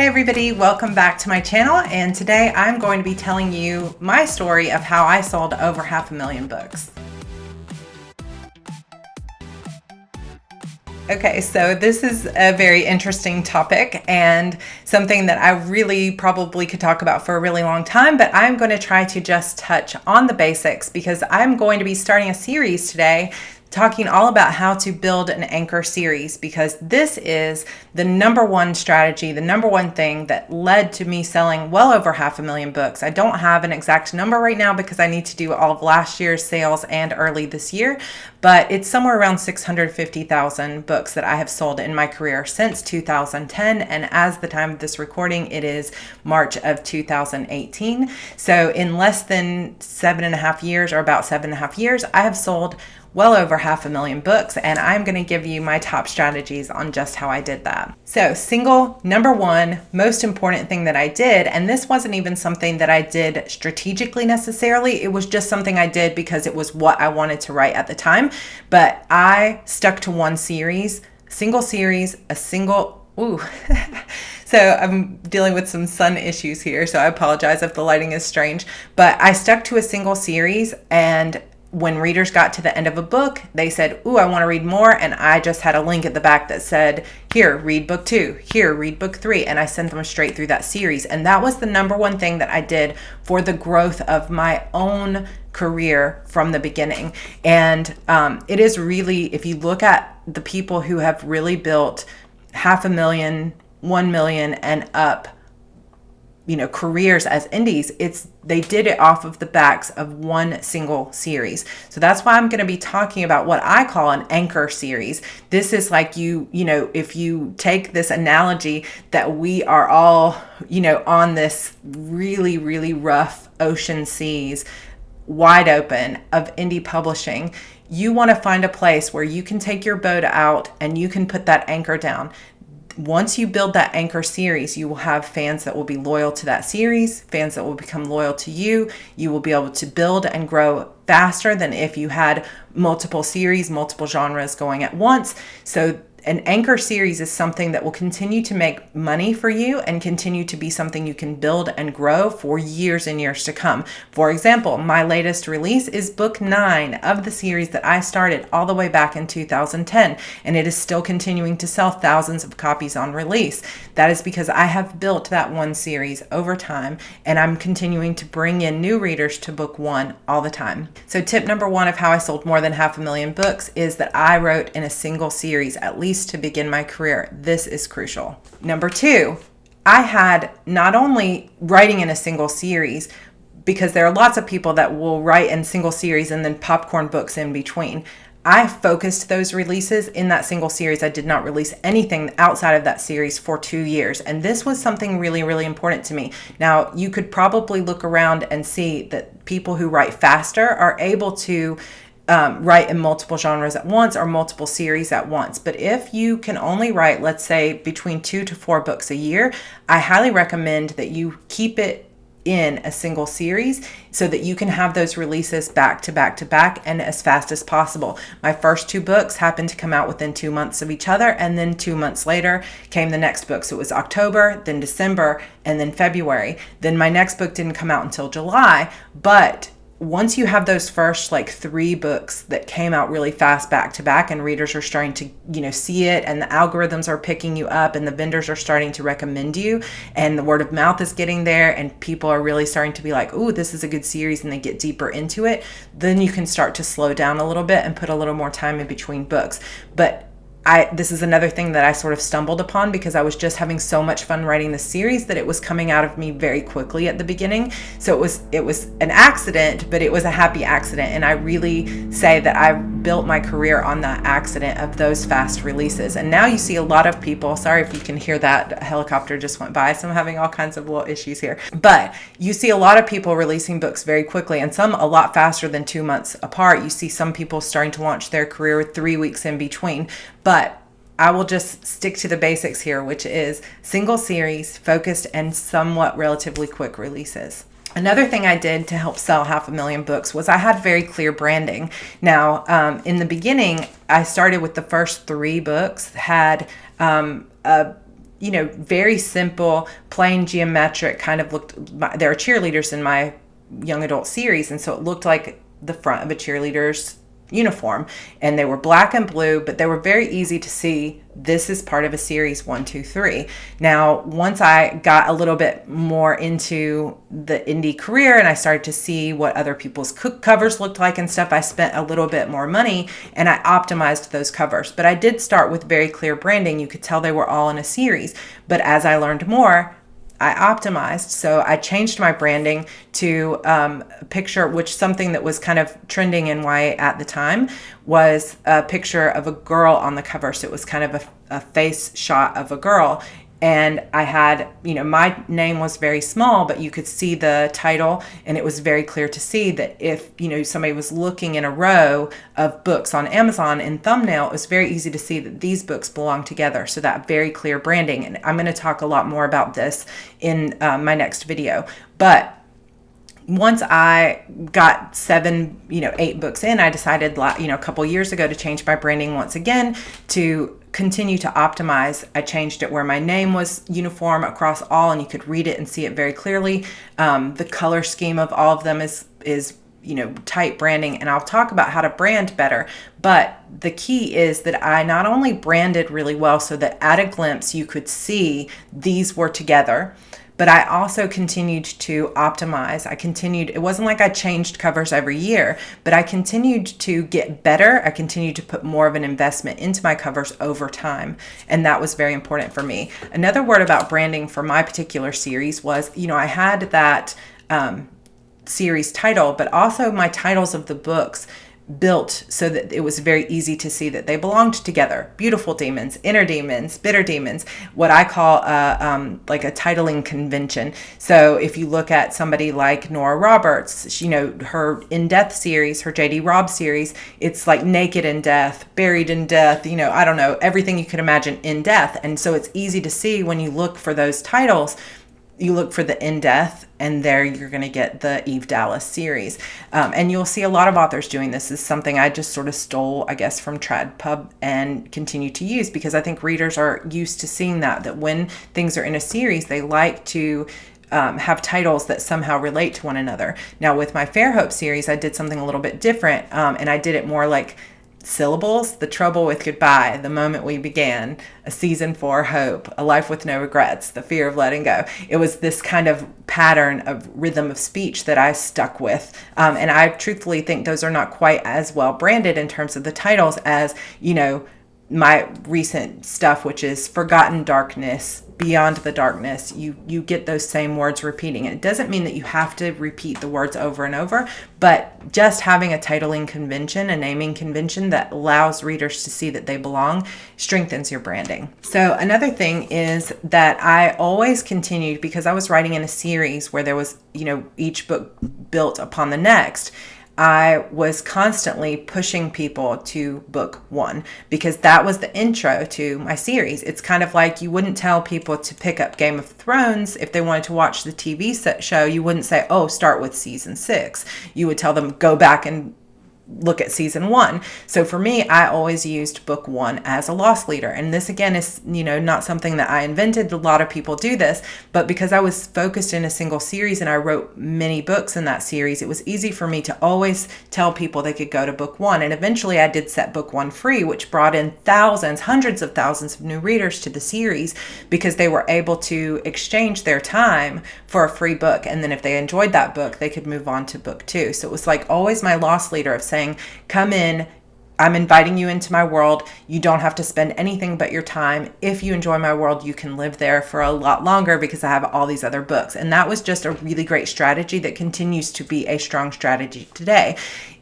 Hey everybody, welcome back to my channel, and today I'm going to be telling you my story of how I sold over 500,000 books. Okay, so this is a very interesting topic and something that I really probably could talk about for a really long time, but I'm going to try to just touch on the basics because I'm going to be starting a series today talking all about how to build an anchor series, because this is the number one strategy, the number one thing that led to me selling well over 500,000 books. I don't have an exact number right now because I need to do all of last year's sales and early this year, but it's somewhere around 650,000 books that I have sold in my career since 2010. And as the time of this recording, it is March of 2018. So in less than 7.5 years, or about 7.5 years, I have sold well over 500,000 books, and I'm going to give you my top strategies on just how I did that. So number one most important thing that I did, and this wasn't even something that I did strategically necessarily, it was just something I did because it was what I wanted to write at the time, but I stuck to one series, So I'm dealing with some sun issues here, so I apologize if the lighting is strange, but I stuck to a single series, and when readers got to the end of a book, they said, "Ooh, I want to read more." And I just had a link at the back that said, "Here, read book 2, here, read book 3." And I sent them straight through that series. And that was the number one thing that I did for the growth of my own career from the beginning. And it is really, if you look at the people who have really built 500,000, 1 million and up, careers as indies, they did it off of the backs of one single series. So that's why I'm going to be talking about what I call an anchor series. This is like if you take this analogy that we are all, on this really, really rough ocean seas, wide open, of indie publishing, you want to find a place where you can take your boat out and you can put that anchor down. Once you build that anchor series, you will have fans that will be loyal to that series, fans that will become loyal to you. You will be able to build and grow faster than if you had multiple series, multiple genres going at once. So an anchor series is something that will continue to make money for you and continue to be something you can build and grow for years and years to come. For example, my latest release is book 9 of the series that I started all the way back in 2010, and it is still continuing to sell thousands of copies on release. That is because I have built that one series over time, and I'm continuing to bring in new readers to book 1 all the time. So tip number 1 of how I sold more than 500,000 books is that I wrote in a single series, at least to begin my career. This is crucial. Number 2, I had not only writing in a single series, because there are lots of people that will write in single series and then popcorn books in between. I focused those releases in that single series. I did not release anything outside of that series for 2 years. And this was something really, really important to me. Now, you could probably look around and see that people who write faster are able to write in multiple genres at once or multiple series at once. But if you can only write, let's say, between 2 to 4 books a year, I highly recommend that you keep it in a single series so that you can have those releases back to back to back and as fast as possible. My first 2 books happened to come out within 2 months of each other, and then 2 months later came the next book. So it was October, then December, and then February. Then my next book didn't come out until July, but once you have those first 3 books that came out really fast back to back, and readers are starting to see it, and the algorithms are picking you up, and the vendors are starting to recommend you, and the word of mouth is getting there, and people are really starting to be like, "Ooh, this is a good series," and they get deeper into it, then you can start to slow down a little bit and put a little more time in between books. But this is another thing that I sort of stumbled upon because I was just having so much fun writing the series that it was coming out of me very quickly at the beginning. So it was an accident, but it was a happy accident. And I really say that I built my career on that accident of those fast releases. And now you see a lot of people, sorry if you can hear that, a helicopter just went by, so I'm having all kinds of little issues here. But you see a lot of people releasing books very quickly, and some a lot faster than 2 months apart. You see some people starting to launch their career with 3 weeks in between. But I will just stick to the basics here, which is single series, focused, and somewhat relatively quick releases. Another thing I did to help sell 500,000 books was I had very clear branding. Now, in the beginning, I started with the first 3 books, had a very simple, plain geometric kind of looked. There are cheerleaders in my young adult series, and so it looked like the front of a cheerleader's uniform, and they were black and blue, but they were very easy to see. This is part of a series 1, 2, 3. Now, once I got a little bit more into the indie career and I started to see what other people's covers looked like and stuff, I spent a little bit more money and I optimized those covers. But I did start with very clear branding. You could tell they were all in a series. But as I learned more, I optimized. So I changed my branding to a picture, which something that was kind of trending in YA at the time was a picture of a girl on the cover. So it was kind of a face shot of a girl. And I had, my name was very small, but you could see the title, and it was very clear to see that if, somebody was looking in a row of books on Amazon in thumbnail, it was very easy to see that these books belong together. So that very clear branding. And I'm going to talk a lot more about this in my next video. But once I got 8 books in, I decided, a couple years ago to change my branding once again to continue to optimize. I changed it where my name was uniform across all, and you could read it and see it very clearly. The color scheme of all of them is tight branding, and I'll talk about how to brand better. But the key is that I not only branded really well so that at a glimpse you could see these were together, but I also continued to optimize. It wasn't like I changed covers every year, but I continued to get better. I continued to put more of an investment into my covers over time. And that was very important for me. Another word about branding for my particular series was, I had that series title, but also my titles of the books built so that it was very easy to see that they belonged together. Beautiful demons, inner demons, bitter demons, what I call like a titling convention. So if you look at somebody like Nora Roberts, her In Death series, her J.D. Robb series, it's like naked in death, buried in death, I don't know, everything you can imagine in death. And so it's easy to see when you look for those titles. You look for the In Death, and there you're going to get the Eve Dallas series. And you'll see a lot of authors doing this. This is something I just sort of stole, I guess, from TradPub and continue to use because I think readers are used to seeing that when things are in a series, they like to have titles that somehow relate to one another. Now, with my Fairhope series, I did something a little bit different, and I did it more like syllables. The Trouble with Goodbye, The Moment We Began, A Season for Hope, A Life with No Regrets, The Fear of Letting Go. It was this kind of pattern of rhythm of speech that I stuck with. And I truthfully think those are not quite as well branded in terms of the titles as, my recent stuff, which is Forgotten Darkness, Beyond the Darkness. You get those same words repeating. And it doesn't mean that you have to repeat the words over and over, but just having a titling convention, a naming convention that allows readers to see that they belong, strengthens your branding. So another thing is that I always continued, because I was writing in a series where there was, each book built upon the next. I was constantly pushing people to book 1 because that was the intro to my series. It's kind of like you wouldn't tell people to pick up Game of Thrones if they wanted to watch the TV show. You wouldn't say, start with season 6. You would tell them, go back and look at season 1. So for me, I always used book 1 as a loss leader. And this again is, not something that I invented. A lot of people do this, but because I was focused in a single series and I wrote many books in that series, it was easy for me to always tell people they could go to book 1. And eventually I did set book 1 free, which brought in hundreds of thousands of new readers to the series because they were able to exchange their time for a free book. And then if they enjoyed that book, they could move on to book 2. So it was like always my loss leader of saying, come in, I'm inviting you into my world. You don't have to spend anything but your time. If you enjoy my world, you can live there for a lot longer because I have all these other books. And that was just a really great strategy that continues to be a strong strategy today.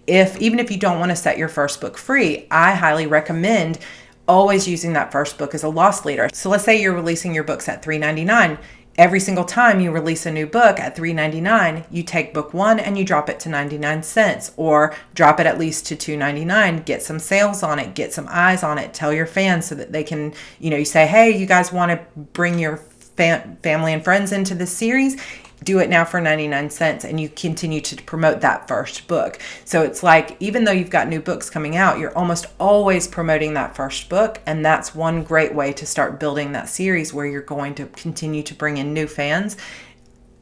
Even if you don't want to set your first book free, I highly recommend always using that first book as a loss leader. So let's say you're releasing your books at $3.99. Every single time you release a new book at $3.99, you take book 1 and you drop it to 99 cents or drop it at least to $2.99, get some sales on it, get some eyes on it, tell your fans so that they can, you say, hey, you guys want to bring your family and friends into this series? do it now for 99 cents, and you continue to promote that first book. So it's like, even though you've got new books coming out, you're almost always promoting that first book. And that's one great way to start building that series where you're going to continue to bring in new fans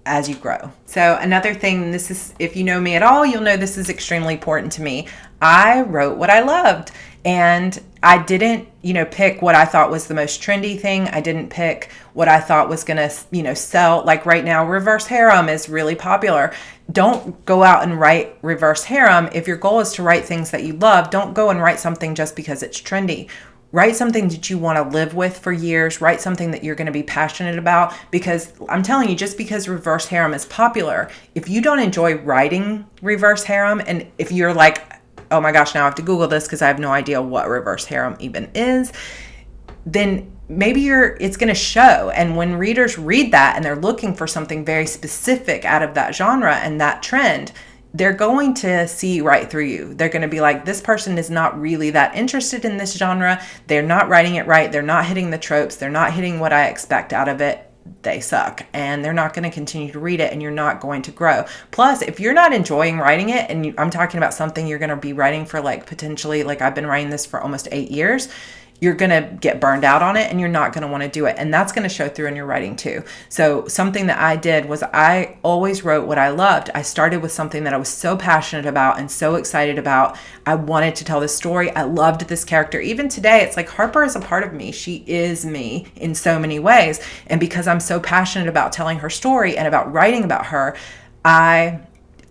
as you grow. So another thing, this is, if you know me at all, you'll know this is extremely important to me. I wrote what I loved, and I didn't, pick what I thought was the most trendy thing. I didn't pick what I thought was going to, sell. Like right now, reverse harem is really popular. Don't go out and write reverse harem. If your goal is to write things that you love, don't go and write something just because it's trendy. Write something that you want to live with for years. Write something that you're going to be passionate about, because I'm telling you, just because reverse harem is popular, if you don't enjoy writing reverse harem, and if you're like, oh my gosh, now I have to Google this because I have no idea what reverse harem even is, then maybe it's going to show. And when readers read that and they're looking for something very specific out of that genre and that trend, they're going to see right through you. They're going to be like, this person is not really that interested in this genre. They're not writing it right. They're not hitting the tropes. They're not hitting what I expect out of it. They suck, and they're not going to continue to read it, and you're not going to grow. Plus, if you're not enjoying writing it, and I'm talking about something you're going to be writing for potentially, I've been writing this for almost 8 years, you're going to get burned out on it, and you're not going to want to do it. And that's going to show through in your writing too. So something that I did was I always wrote what I loved. I started with something that I was so passionate about and so excited about. I wanted to tell this story. I loved this character. Even today, it's like Harper is a part of me. She is me in so many ways. And because I'm so passionate about telling her story and about writing about her, I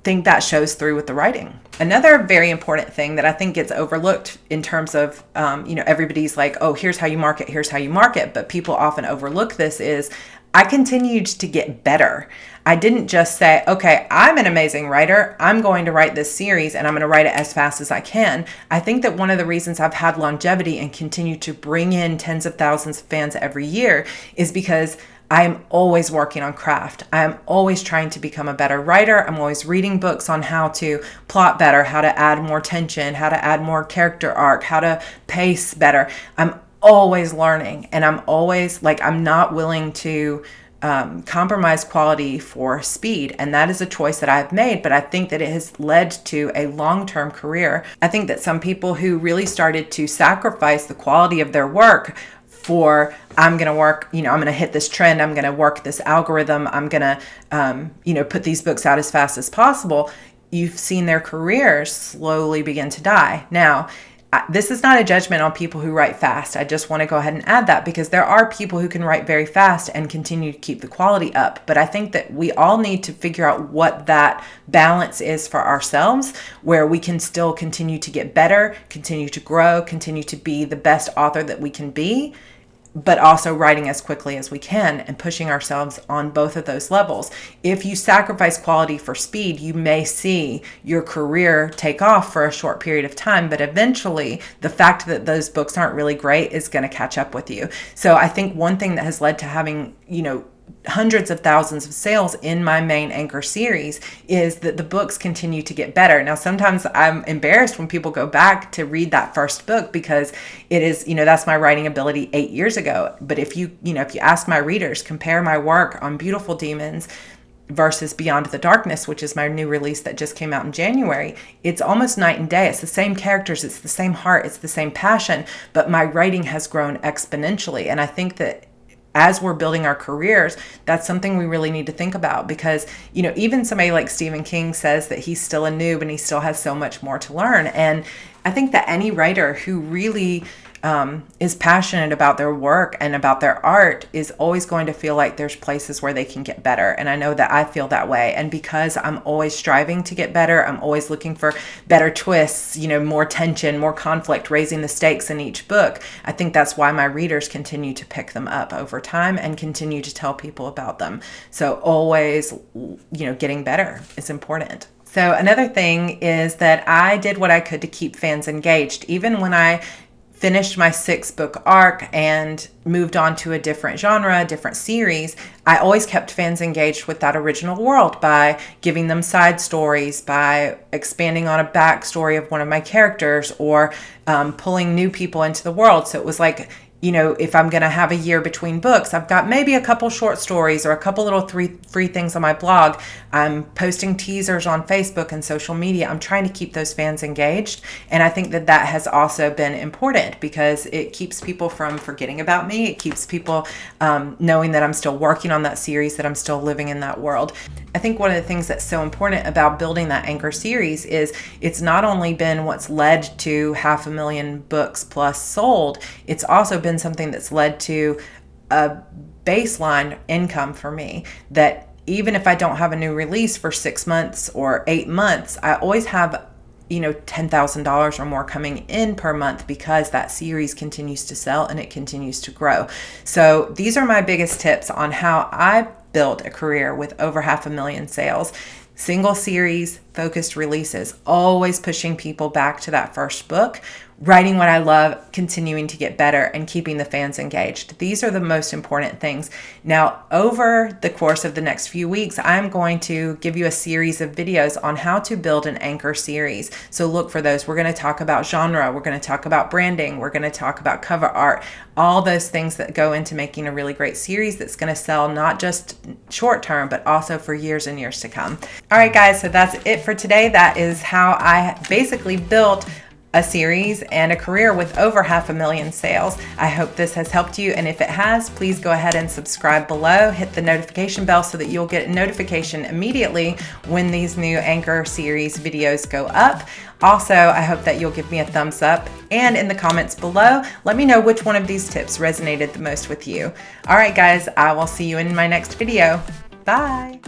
think that shows through with the writing. Another very important thing that I think gets overlooked in terms of, everybody's like, oh, here's how you market, but people often overlook this, is I continued to get better. I didn't just say, okay, I'm an amazing writer. I'm going to write this series and I'm going to write it as fast as I can. I think that one of the reasons I've had longevity and continue to bring in tens of thousands of fans every year is because I'm always working on craft. I'm always trying to become a better writer. I'm always reading books on how to plot better, how to add more tension, how to add more character arc, how to pace better. I'm always learning, and I'm always I'm not willing to compromise quality for speed. And that is a choice that I've made, but I think that it has led to a long-term career. I think that some people who really started to sacrifice the quality of their work for, I'm going to work, I'm going to hit this trend, I'm going to work this algorithm, I'm going to, put these books out as fast as possible, you've seen their careers slowly begin to die. Now, this is not a judgment on people who write fast. I just want to go ahead and add that, because there are people who can write very fast and continue to keep the quality up. But I think that we all need to figure out what that balance is for ourselves, where we can still continue to get better, continue to grow, continue to be the best author that we can be, but also writing as quickly as we can and pushing ourselves on both of those levels. If you sacrifice quality for speed, you may see your career take off for a short period of time, but eventually the fact that those books aren't really great is going to catch up with you. So I think one thing that has led to having, hundreds of thousands of sales in my main anchor series is that the books continue to get better. Now, sometimes I'm embarrassed when people go back to read that first book, because it is, that's my writing ability 8 years ago. But if you ask my readers, compare my work on Beautiful Demons versus Beyond the Darkness, which is my new release that just came out in January, it's almost night and day. It's the same characters, it's the same heart, it's the same passion, but my writing has grown exponentially. And I think that as we're building our careers, that's something we really need to think about, because, even somebody like Stephen King says that he's still a noob and he still has so much more to learn. And I think that any writer who really is passionate about their work and about their art is always going to feel like there's places where they can get better. And I know that I feel that way. And because I'm always striving to get better, I'm always looking for better twists, more tension, more conflict, raising the stakes in each book. I think that's why my readers continue to pick them up over time and continue to tell people about them. So always, getting better is important. So another thing is that I did what I could to keep fans engaged. Even when I finished my 6-book arc and moved on to a different genre, a different series, I always kept fans engaged with that original world by giving them side stories, by expanding on a backstory of one of my characters, or pulling new people into the world. So it was like if I'm going to have a year between books, I've got maybe a couple short stories or a couple little free things on my blog. I'm posting teasers on Facebook and social media. I'm trying to keep those fans engaged. And I think that has also been important because it keeps people from forgetting about me. It keeps people knowing that I'm still working on that series, that I'm still living in that world. I think one of the things that's so important about building that anchor series is it's not only been what's led to 500,000 books plus sold, it's also been something that's led to a baseline income for me, that even if I don't have a new release for 6 months or 8 months, I always have $10,000 or more coming in per month because that series continues to sell and it continues to grow. So these are my biggest tips on how I built a career with over 500,000 sales. Single series, focused releases, always pushing people back to that first book, writing what I love, continuing to get better, and keeping the fans engaged. These are the most important things. Now, over the course of the next few weeks, I'm going to give you a series of videos on how to build an anchor series. So look for those. We're going to talk about genre. We're going to talk about branding. We're going to talk about cover art, all those things that go into making a really great series that's going to sell not just short term, but also for years and years to come. All right, guys, so that's it for today. That is how I basically built a series and a career with over 500,000 sales. I hope this has helped you, and if it has, please go ahead and subscribe below. Hit the notification bell so that you'll get a notification immediately when these new anchor series videos go up. Also, I hope that you'll give me a thumbs up, and in the comments below, let me know which one of these tips resonated the most with you. All right, guys, I will see you in my next video. Bye.